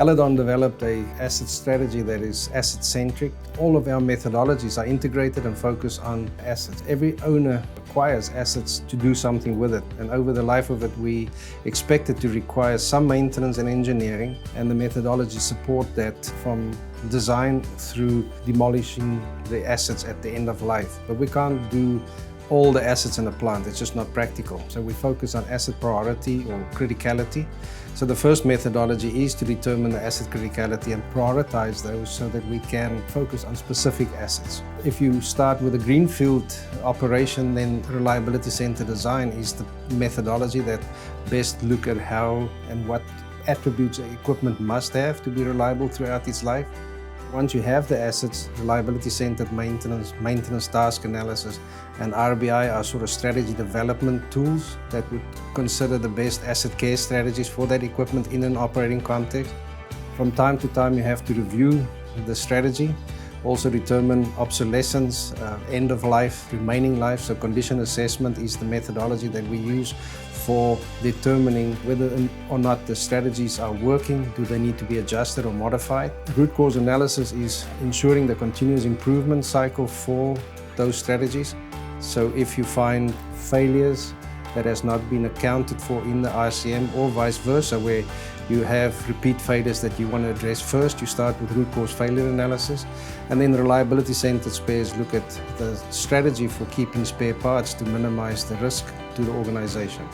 Aladon developed an asset strategy that is asset-centric. All of our methodologies are integrated and focus on assets. Every owner requires assets to do something with it, and over the life of it we expect it to require some maintenance and engineering, and the methodologies support that from design through demolishing the assets at the end of life. But we can't do all the assets in a plant, it's just not practical. So we focus on asset priority or criticality. So the first methodology is to determine the asset criticality and prioritize those so that we can focus on specific assets. If you start with a greenfield operation, then reliability center design is the methodology that best look at how and what attributes the equipment must have to be reliable throughout its life. Once you have the assets, reliability-centered maintenance task analysis, and RBI are sort of strategy development tools that would consider the best asset care strategies for that equipment in an operating context. From time to time, you have to review the strategy, also determine obsolescence, end of life, remaining life. So condition assessment is the methodology that we use for determining whether or not the strategies are working. Do they need to be adjusted or modified? Root cause analysis is ensuring the continuous improvement cycle for those strategies. So if you find failures that has not been accounted for in the RCM, or vice versa, where you have repeat failures that you want to address first, you start with root cause failure analysis. And then reliability-centered spares look at the strategy for keeping spare parts to minimize the risk to the organization.